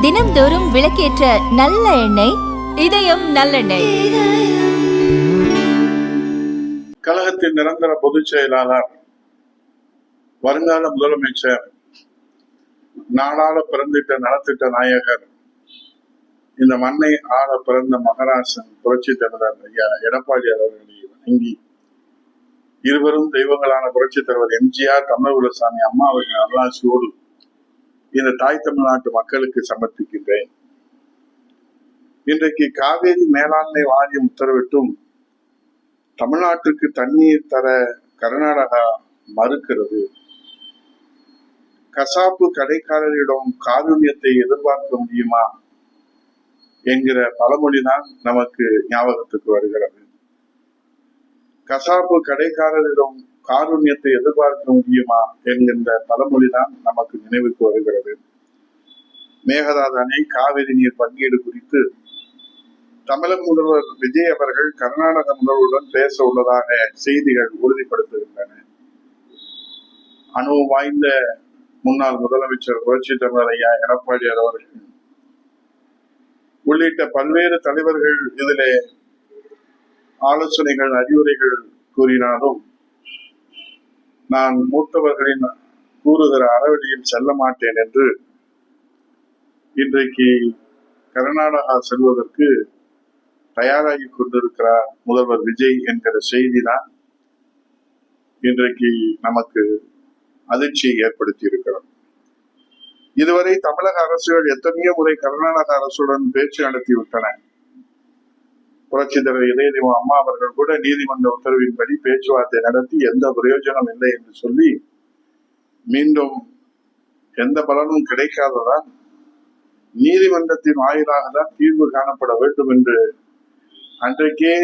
தினம்தோறும் விளக்கேற்ற நல்ல எண்ணெய் இதயம் நல்லெண்ணெய். கழகத்தின் நிரந்தர பொதுச் செயலாளர், வருங்கால முதலமைச்சர், நாடாள பிறந்திட்ட நலத்திட்ட நாயகர், இந்த மண்ணை ஆள பிறந்த மகராசன் புரட்சி தலைவர் ஐயா எடப்பாடியார் அவர்களை வணங்கி, இருவரும் தெய்வங்களான புரட்சி தலைவர் எம்ஜிஆர், தமிழகுலசாமி அம்மா அவர்களின் அருளாசியோடு இந்த தாய் தமிழ்நாட்டு மக்களுக்கு சமர்ப்பிக்கின்றேன். இன்றைக்கு காவேரி மேலாண்மை வாரியம் உத்தரவிட்டும் தமிழ்நாட்டுக்கு தண்ணீர் தர கர்நாடகா மறுக்கிறது. கசாப்பு கடைக்காரரிடம் காருண்யத்தை எதிர்பார்க்க முடியுமா என்கிற பழமொழிதான் நமக்கு ஞாபகத்துக்கு வருகிறது. கசாப்பு கடைக்காரரிடம் காருண்யத்தை எதிர்பார்க்க முடியுமா என்கின்ற பழமொழிதான் நமக்கு நினைவுக்கு வருகிறது. மேகதாது அணை காவிரி நீர் பங்கீடு குறித்து தமிழக முதல்வர் விஜய் அவர்கள் கர்நாடக முதல்வருடன் பேச உள்ளதாக செய்திகள் உறுதிப்படுத்துகின்றன. அனுபவம் வாய்ந்த முன்னாள் முதலமைச்சர் புரட்சி தலைவர் ஐயா எடப்பாடியார் அவர்கள் உள்ளிட்ட பல்வேறு தலைவர்கள் இதிலே ஆலோசனைகள், அறிவுரைகள் கூறினாலும் நான் மூத்தவர்களின் கூறுகிற அறவழியில் செல்ல மாட்டேன் என்று இன்றைக்கு கர்நாடகா செல்வதற்கு தயாராகி கொண்டிருக்கிறார் முதல்வர் விஜய் என்கிற செய்திதான் இன்றைக்கு நமக்கு அதிர்ச்சியை ஏற்படுத்தி இருக்கிறது. இதுவரை தமிழக அரசுகள் எத்தனையோ முறை கர்நாடக அரசுடன் பேச்சு நடத்திவிட்டன. புரட்சி தலைவர் இதய அம்மா அவர்கள் கூட நீதிமன்ற உத்தரவின்படி பேச்சுவார்த்தை நடத்தி எந்த பிரயோஜனம் இல்லை என்று சொல்லி மீண்டும் எந்த பலனும் கிடைக்காததால் நீதிமன்றத்தின் வாயிலாக தான் தீர்வு காணப்பட வேண்டும் என்று அன்றைக்கே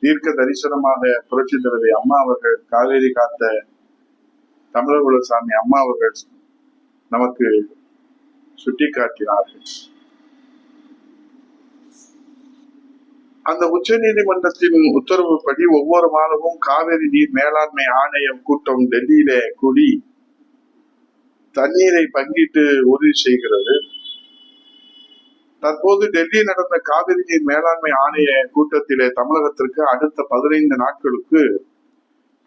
தீர்க்க தரிசனமாக புரட்சி தலைவி அம்மா அவர்கள், காவேரி காத்த தமிழகுலசாமி அம்மா அவர்கள் நமக்கு சுட்டிக்காட்டினார்கள். அந்த உச்ச நீதிமன்றத்தின் உத்தரவுப்படி ஒவ்வொரு மாதமும் காவிரி நீர் மேலாண்மை ஆணையம் கூட்டம் டெல்லியிலே கூடி தண்ணீரை பங்கிட்டு உறுதி செய்கிறது. தற்போது டெல்லி நடந்த காவிரி நீர் மேலாண்மை ஆணைய கூட்டத்திலே தமிழகத்திற்கு அடுத்த 15 நாட்களுக்கு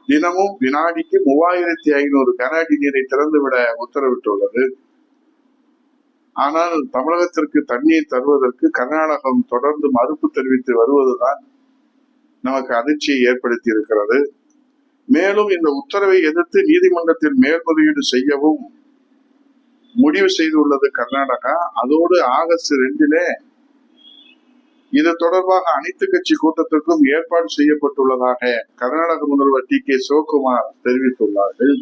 தினமும் வினாடிக்கு 3500 கன அடி நீரை திறந்துவிட உத்தரவிட்டுள்ளது. ஆனால் தமிழகத்திற்கு தண்ணீர் தருவதற்கு கர்நாடகம் தொடர்ந்து மறுப்பு தெரிவித்து வருவதுதான் நமக்கு அதிர்ச்சியை ஏற்படுத்தி இருக்கிறது. மேலும் இந்த உத்தரவை எதிர்த்து நீதிமன்றத்தில் மேல்முறையீடு செய்யவும் முடிவு செய்துள்ளது கர்நாடகா. அதோடு ஆகஸ்ட் 2 இது தொடர்பாக அனைத்து கட்சி கூட்டத்திற்கும் ஏற்பாடு செய்யப்பட்டுள்ளதாக கர்நாடக முதல்வர் டி.கே. சிவகுமார் தெரிவித்துள்ளார்கள்.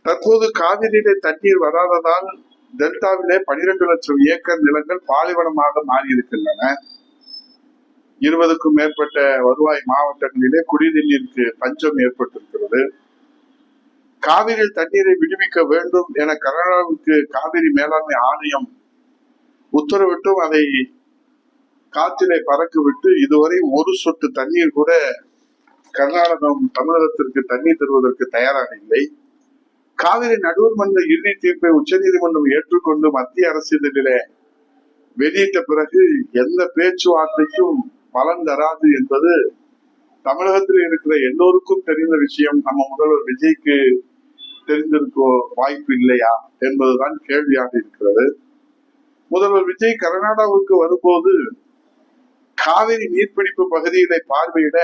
தற்போது காவிரியிலே தண்ணீர் வராததால் டெல்டாவிலே 12 லட்சம் ஏக்கர் நிலங்கள் பாலைவனமாக மாறியிருக்கின்றன. 20க்கும் மேற்பட்ட வருவாய் மாவட்டங்களிலே குடிநீருக்கு பஞ்சம் ஏற்பட்டிருக்கிறது. காவிரியில் தண்ணீரை விடுவிக்க வேண்டும் என கர்நாடகாவுக்கு காவிரி மேலாண்மை ஆணையம் உத்தரவிட்டும் அதை காற்றிலே பறக்க விட்டு இதுவரை ஒரு சொட்டு தண்ணீர் கூட கர்நாடகம் தமிழகத்திற்கு தண்ணீர் தருவதற்கு தயாராக இல்லை. காவிரி நடுவர் மன்ற இறுதி தீர்ப்பை உச்ச நீதிமன்றம் ஏற்றுக்கொண்டு மத்திய அரசியலிலே வெளியிட்ட பிறகு எந்த பேச்சுவார்த்தைக்கும் பலன் தராது என்பது தமிழகத்தில் இருக்கிற எல்லோருக்கும் தெரிந்த விஷயம். நம்ம முதல்வர் விஜய்க்கு தெரிந்திருக்க வாய்ப்பு இல்லையா என்பதுதான் கேள்வியாக இருக்கிறது. முதல்வர் விஜய் கர்நாடகாவுக்கு வரும்போது காவிரி நீர்பிடிப்பு பகுதிகளை பார்வையிட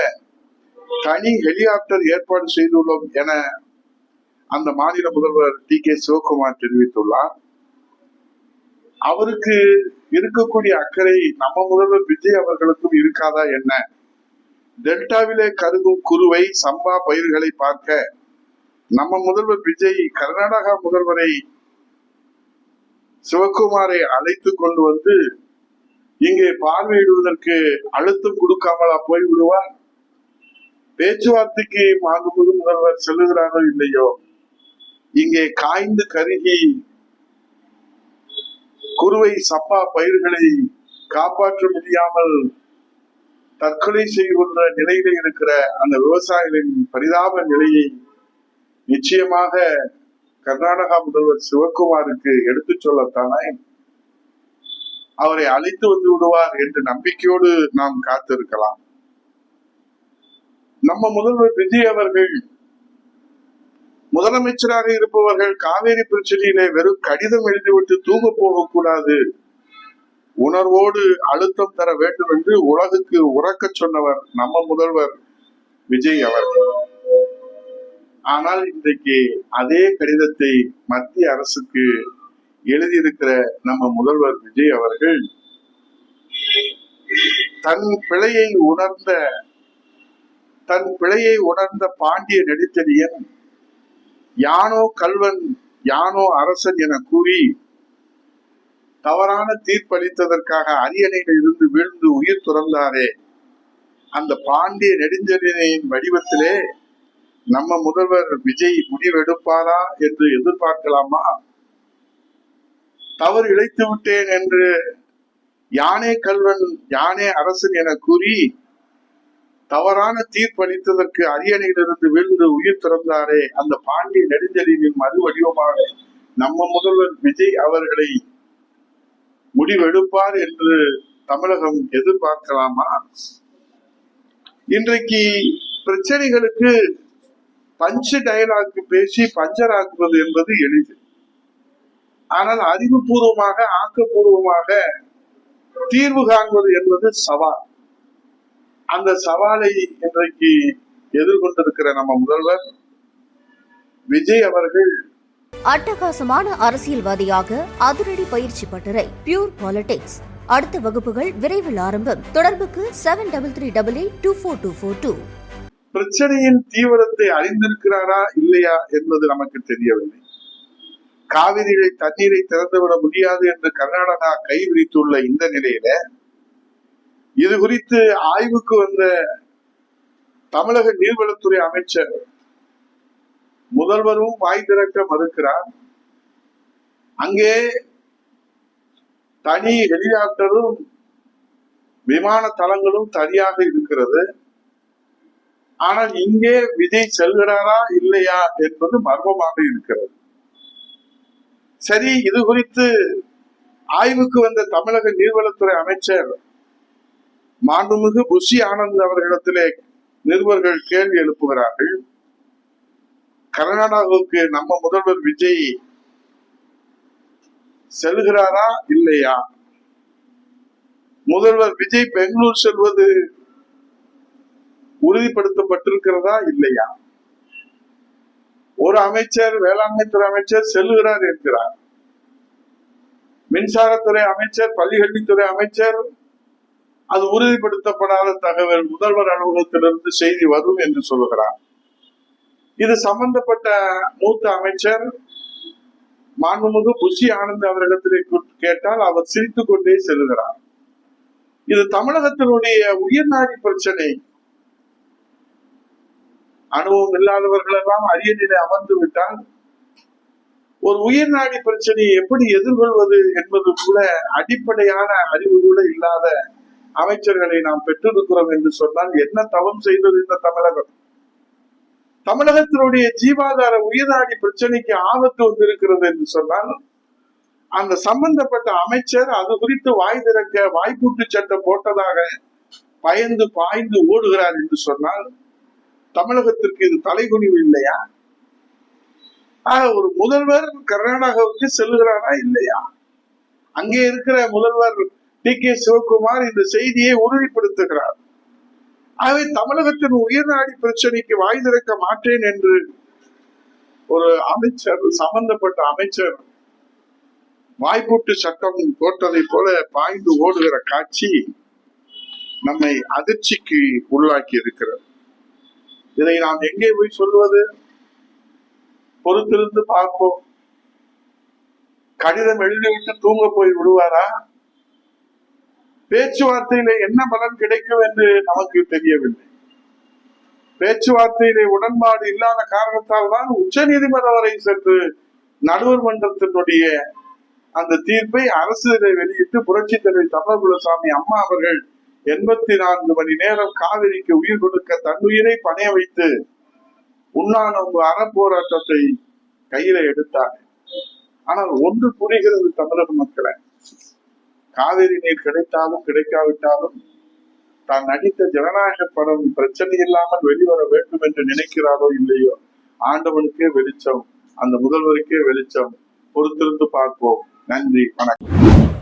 தனி ஹெலிகாப்டர் ஏற்பாடு செய்துள்ளோம் என அந்த மாநில முதல்வர் டி.கே. சிவகுமார் தெரிவித்துள்ளார். அவருக்கு இருக்கக்கூடிய அக்கறை நம்ம முதல்வர் விஜய் அவர்களுக்கும் இருக்காதா என்ன? டெல்டாவிலே கருதும் குறுவை, சம்பா பயிர்களை பார்க்க நம்ம முதல்வர் விஜய் கர்நாடகா முதல்வரை சிவகுமாரை அழைத்து கொண்டு வந்து இங்கே பார்வையிடுவதற்கு அழுத்தம் கொடுக்காமலா போய்விடுவார்? பேச்சுவார்த்தைக்கு மாண்புமிகு முதல்வர் செல்லுகிறாரோ இல்லையோ, இங்கே காய்ந்து கருகி குறுவை, சம்பா பயிர்களை காப்பாற்ற முடியாமல் தற்கொலை செய்கின்ற நிலையில இருக்கிற அந்த விவசாயிகளின் பரிதாப நிலையை நிச்சயமாக கர்நாடகா முதல்வர் சிவகுமாருக்கு எடுத்து சொல்லத்தானே அவரை அழைத்து வந்து விடுவார் என்று நம்பிக்கையோடு நாம் காத்திருக்கலாம். நம்ம முதல்வர் விஜய் அவர்கள் முதலமைச்சராக இருப்பவர்கள் காவேரி பிரச்சனையிலே வெறும் கடிதம் எழுதிவிட்டு தூங்க போகக்கூடாது, உணர்வோடு அழுத்தம் தர வேண்டும் என்று உலகுக்கு உறக்க சொன்னவர் நம்ம முதல்வர் விஜய் அவர்கள். ஆனால் இன்றைக்கு அதே கடிதத்தை மத்திய அரசுக்கு எழுதியிருக்கிற நம்ம முதல்வர் விஜய் அவர்கள் தன் பிழையை உணர்ந்த பாண்டிய நெடுஞ்செழியன் யானோ கல்வன் யானோ அரசன் என கூறி தவறான தீர்ப்பளித்ததற்காக அரியணையில் இருந்து வீழ்ந்து உயிர் துறந்தாரே, அந்த பாண்டிய நெடுஞ்செழியனின் வடிவத்திலே நம்ம முதல்வர் விஜய் முடிவெடுப்பாரா என்று எதிர்பார்க்கலாமா? தவறு இழைத்து விட்டேன் என்று யானே கல்வன் யானே அரசன் என கூறி தவறான தீர்ப்பளித்ததற்கு அரியணையிலிருந்து வீழ்ந்து உயிர் திறந்தாரே, அந்த பாண்டிய நெடுஞ்செழியனின் மறு வடிவமாக நம்ம முதல்வர் விஜய் அவர்களை முடிவெடுப்பார் என்று தமிழகம் எதிர்பார்க்கலாமா? இன்றைக்கு பிரச்சனைகளுக்கு பஞ்சு டயலாக் பேசி பஞ்சராக்குவது என்பது எளிது. ஆனால் அறிவுபூர்வமாக ஆக்கப்பூர்வமாக தீர்வு காண்பது என்பது சவால். அந்த சவாலை இன்றைக்கு எதிர்கொண்டிருக்கிற நம்ம முதல்வர் விஜய் அவர்கள் அட்டகாசமான அரசியல்வாதியாக அதிரடி பயிற்சி பட்டறை பியூர் பாலிடிக்ஸ். அடுத்த வகுப்புகள் விரைவில் ஆரம்பம். தொடர்புக்கு 7388242242. பிரச்சனையின் தீவிரத்தை அறிந்திருக்கிறாரா இல்லையா என்பது நமக்கு தெரியவில்லை. காவிரியை தண்ணீரை திறந்துவிட முடியாது என்று கர்நாடகா கை விரித்துள்ள இந்த நிலையில இது குறித்து ஆய்வுக்கு வந்த தமிழக நீர்வளத்துறை அமைச்சர் முதல்வரும் வாய் திறக்க மறுக்கிறார். அங்கே தனி ஹெலிகாப்டரும் விமான தளங்களும் தனியாக இருக்கிறது. ஆனால் இங்கே விஜய் செல்கிறாரா இல்லையா என்பது மர்மமாக இருக்கிறது. சரி, இது குறித்து ஆய்வுக்கு வந்த தமிழக நீர்வளத்துறை அமைச்சர் மாண்புமிகு புஷி ஆனந்த் அவர்களிடத்திலே நிருபர்கள் கேள்வி எழுப்புகிறார்கள். கர்நாடகாவுக்கு நம்ம முதல்வர் விஜய் செல்கிறாரா இல்லையா? முதல்வர் விஜய் பெங்களூர் செல்வது உறுதிப்படுத்தப்பட்டிருக்கிறதா இல்லையா? ஒரு அமைச்சர், வேளாண்மைத்துறை அமைச்சர் செல்லுகிறார் என்கிறார். மின்சாரத்துறை அமைச்சர், பள்ளிக்கல்வித்துறை அமைச்சர் அது உறுதிப்படுத்தப்படாத தகவல் முதல்வர் அலுவலகத்திலிருந்து செய்தி வரும் என்று சொல்லுகிறார். இது சம்பந்தப்பட்ட மூத்த அமைச்சர் மாண்புமிகு புஷி ஆனந்த் அவர்களிடத்திலே கேட்டால் அவர் சிரித்துக் கொண்டே செல்கிறார். இது தமிழகத்தினுடைய உயிர்நாடி பிரச்சனை. அனுபவம் இல்லாதவர்கள் எல்லாம் அரியணையிலே அமர்ந்து விட்டால் ஒரு உயிர்நாடி பிரச்சனையை எப்படி எதிர்கொள்வது என்பது கூட அடிப்படையான அறிவு கூட இல்லாத அமைச்சர்களை நாம் பெற்றிருக்கிறோம் என்று சொன்னால் என்ன தவம் செய்தது இந்த தமிழகம்? தமிழகத்தினுடைய ஜீவாதார உயிர்நாடி பிரச்சனைக்கு ஆபத்து வந்திருக்கிறது என்று சொன்னால் அந்த சம்பந்தப்பட்ட அமைச்சர் அது குறித்து வாய் திறக்க வாய்ப்பூட்டு சட்டம் போட்டதாக பயந்து பாய்ந்து ஓடுகிறார் என்று சொன்னால் தமிழகத்திற்கு இது தலைகுனிவு இல்லையா? ஒரு முதல்வர் கர்நாடகாவுக்கு செல்லுகிறாரா இல்லையா? அங்கே இருக்கிற முதல்வர் டி.கே. சிவகுமார் இந்த செய்தியை உறுதிப்படுத்துகிறார். ஆகவே தமிழகத்தின் உயிர்நாடி பிரச்சனைக்கு வாய் திறக்க மாட்டேன் என்று ஒரு அமைச்சர், சம்பந்தப்பட்ட அமைச்சர் வாய்ப்பூட்டு சட்டம் போட்டதை போல பாய்ந்து ஓடுகிற காட்சி நம்மை அதிர்ச்சிக்கு உள்ளாக்கி இருக்கிறது. இதை நாம் எங்கே போய் சொல்வது? பொறுத்திருந்து பார்ப்போம். கடிதம் எழுதிவிட்டு தூங்க போய் விடுவாரா? பேச்சுவார்த்தையில என்ன பலன் கிடைக்கும் என்று நமக்கு தெரியவில்லை. பேச்சுவார்த்தையிலே உடன்பாடு இல்லாத காரணத்தால் தான் உச்ச நீதிமன்றம் வரை சென்று நடுவர் மன்றத்தினுடைய அந்த தீர்ப்பை அரசியலை வெளியிட்டு புரட்சி தலைவர் தமிழகுலசாமி அம்மா அவர்கள் 84 மணி நேரம் காவிரிக்கு உயிர் கொடுக்க தன்னுயிரை பணைய வைத்து உண்ணாநோன்பு அறப்போராட்டத்தை கையில எடுத்தார். ஆனால் ஒன்று புரிகிறது தமிழக மக்களை, காவிரி நீர் கிடைத்தாலும் கிடைக்காவிட்டாலும் தான் நடித்த ஜனநாயக படம் பிரச்சனை இல்லாமல் வெளிவர வேண்டும் என்று நினைக்கிறாரோ இல்லையோ, ஆண்டவனுக்கே வெளிச்சம், அந்த முதல்வருக்கே வெளிச்சம். பொறுத்திருந்து பார்ப்போம். நன்றி, வணக்கம்.